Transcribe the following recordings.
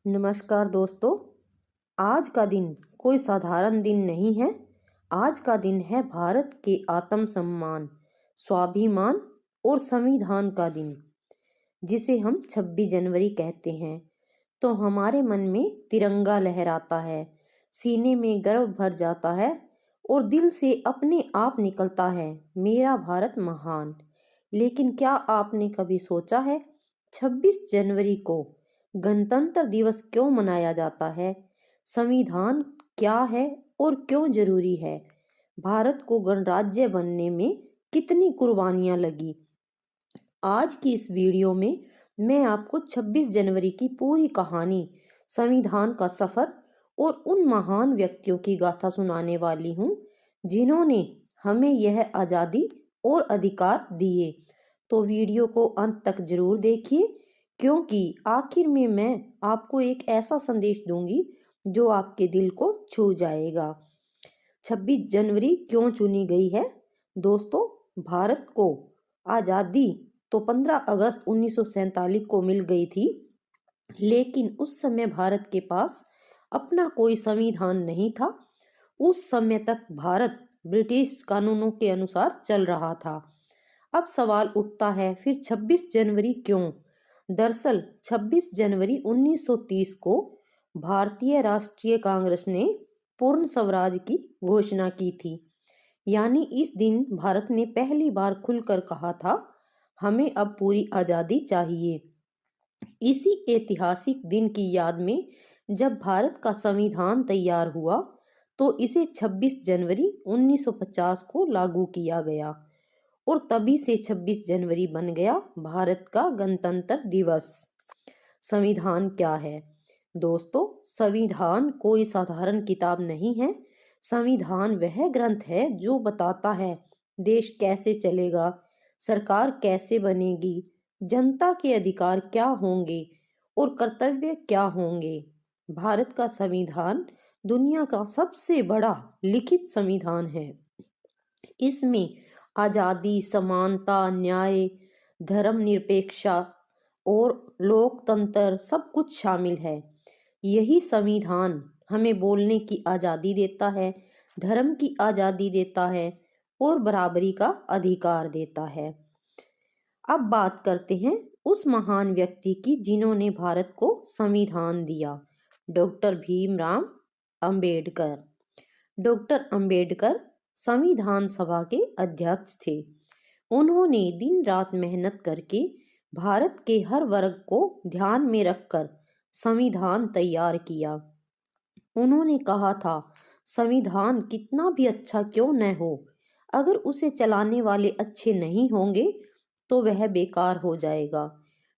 नमस्कार दोस्तों। आज का दिन कोई साधारण दिन नहीं है। आज का दिन है भारत के आत्मसम्मान, स्वाभिमान और संविधान का दिन, जिसे हम 26 जनवरी कहते हैं। तो हमारे मन में तिरंगा लहराता है, सीने में गर्व भर जाता है और दिल से अपने आप निकलता है, मेरा भारत महान। लेकिन क्या आपने कभी सोचा है 26 जनवरी को गणतंत्र दिवस क्यों मनाया जाता है? संविधान क्या है और क्यों जरूरी है? भारत को गणराज्य बनने में कितनी कुर्बानियां लगी? आज की इस वीडियो में मैं आपको 26 जनवरी की पूरी कहानी, संविधान का सफर और उन महान व्यक्तियों की गाथा सुनाने वाली हूँ जिन्होंने हमें यह आज़ादी और अधिकार दिए। तो वीडियो को अंत तक जरूर देखिए, क्योंकि आखिर में मैं आपको एक ऐसा संदेश दूंगी जो आपके दिल को छू जाएगा। 26 जनवरी क्यों चुनी गई है? दोस्तों, भारत को आज़ादी तो 15 अगस्त 1947 को मिल गई थी, लेकिन उस समय भारत के पास अपना कोई संविधान नहीं था। उस समय तक भारत ब्रिटिश कानूनों के अनुसार चल रहा था। अब सवाल उठता है, फिर 26 जनवरी क्यों? दरअसल 26 जनवरी 1930 को भारतीय राष्ट्रीय कांग्रेस ने पूर्ण स्वराज की घोषणा की थी। यानी इस दिन भारत ने पहली बार खुलकर कहा था, हमें अब पूरी आज़ादी चाहिए। इसी ऐतिहासिक दिन की याद में जब भारत का संविधान तैयार हुआ तो इसे 26 जनवरी 1950 को लागू किया गया और तभी से 26 जनवरी बन गया भारत का गणतंत्र दिवस। संविधान क्या है? दोस्तों, संविधान कोई साधारण किताब नहीं है। संविधान वह ग्रंथ है जो बताता है देश कैसे चलेगा, सरकार कैसे बनेगी, जनता के अधिकार क्या होंगे और कर्तव्य क्या होंगे। भारत का संविधान दुनिया का सबसे बड़ा लिखित संविधान है। इसमें आजादी, समानता, न्याय, धर्मनिरपेक्षता और लोकतंत्र सब कुछ शामिल है। यही संविधान हमें बोलने की आज़ादी देता है, धर्म की आज़ादी देता है और बराबरी का अधिकार देता है। अब बात करते हैं उस महान व्यक्ति की जिन्होंने भारत को संविधान दिया, डॉक्टर भीमराव अंबेडकर। डॉक्टर अंबेडकर संविधान सभा के अध्यक्ष थे। उन्होंने दिन रात मेहनत करके भारत के हर वर्ग को ध्यान में रखकर संविधान तैयार किया। उन्होंने कहा था, संविधान कितना भी अच्छा क्यों न हो, अगर उसे चलाने वाले अच्छे नहीं होंगे तो वह बेकार हो जाएगा।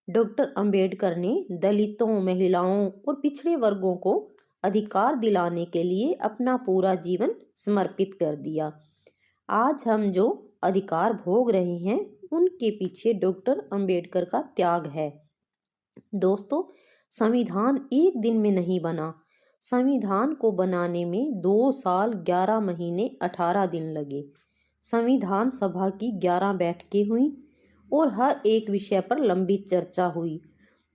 डॉक्टर अंबेडकर ने दलितों, महिलाओं और पिछड़े वर्गों को अधिकार दिलाने के लिए अपना पूरा जीवन समर्पित कर दिया। आज हम जो अधिकार भोग रहे हैं उनके पीछे डॉक्टर अंबेडकर का त्याग है। दोस्तों, संविधान एक दिन में नहीं बना। संविधान को बनाने में 2 साल 11 महीने 18 दिन लगे। संविधान सभा की 11 बैठकें हुई और हर एक विषय पर लंबी चर्चा हुई।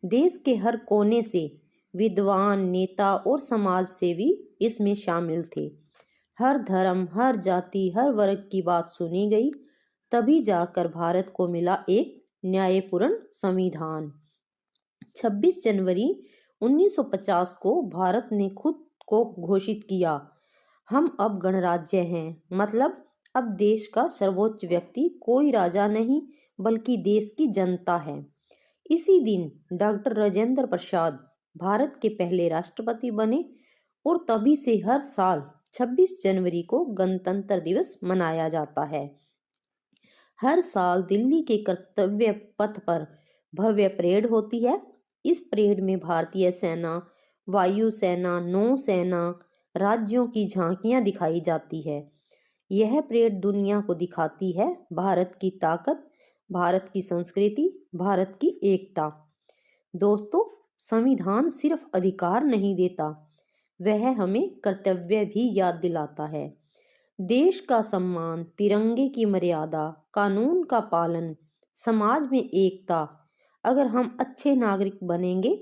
देश के हर कोने से विद्वान, नेता और समाज सेवी इसमें शामिल थे। हर धर्म, हर जाति, हर वर्ग की बात सुनी गई। तभी जाकर भारत को मिला एक न्यायपूर्ण संविधान। 26 जनवरी 1950 को भारत ने खुद को घोषित किया, हम अब गणराज्य हैं। मतलब अब देश का सर्वोच्च व्यक्ति कोई राजा नहीं बल्कि देश की जनता है। इसी दिन डॉक्टर राजेंद्र प्रसाद भारत के पहले राष्ट्रपति बने और तभी से हर साल 26 जनवरी को गणतंत्र दिवस मनाया जाता है। हर साल दिल्ली के कर्तव्य पथ पर भव्य परेड होती है। इस परेड में भारतीय सेना, वायुसेना, नौसेना, राज्यों की झांकियां दिखाई जाती है। यह परेड दुनिया को दिखाती है भारत की ताकत, भारत की संस्कृति, भारत की एकता। दोस्तों, संविधान सिर्फ अधिकार नहीं देता, वह हमें कर्तव्य भी याद दिलाता है। देश का सम्मान, तिरंगे की मर्यादा, कानून का पालन, समाज में एकता। अगर हम अच्छे नागरिक बनेंगे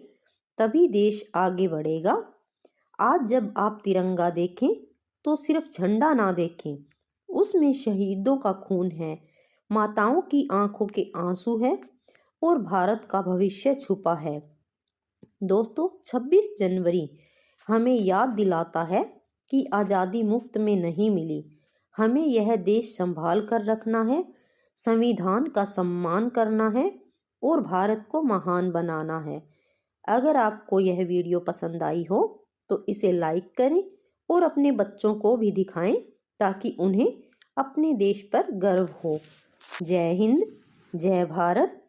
तभी देश आगे बढ़ेगा। आज जब आप तिरंगा देखें तो सिर्फ झंडा ना देखें, उसमें शहीदों का खून है, माताओं की आंखों के आंसू है और भारत का भविष्य छुपा है। दोस्तों, 26 जनवरी हमें याद दिलाता है कि आज़ादी मुफ्त में नहीं मिली। हमें यह देश संभाल कर रखना है, संविधान का सम्मान करना है और भारत को महान बनाना है। अगर आपको यह वीडियो पसंद आई हो तो इसे लाइक करें और अपने बच्चों को भी दिखाएं ताकि उन्हें अपने देश पर गर्व हो। जय हिंद, जय भारत।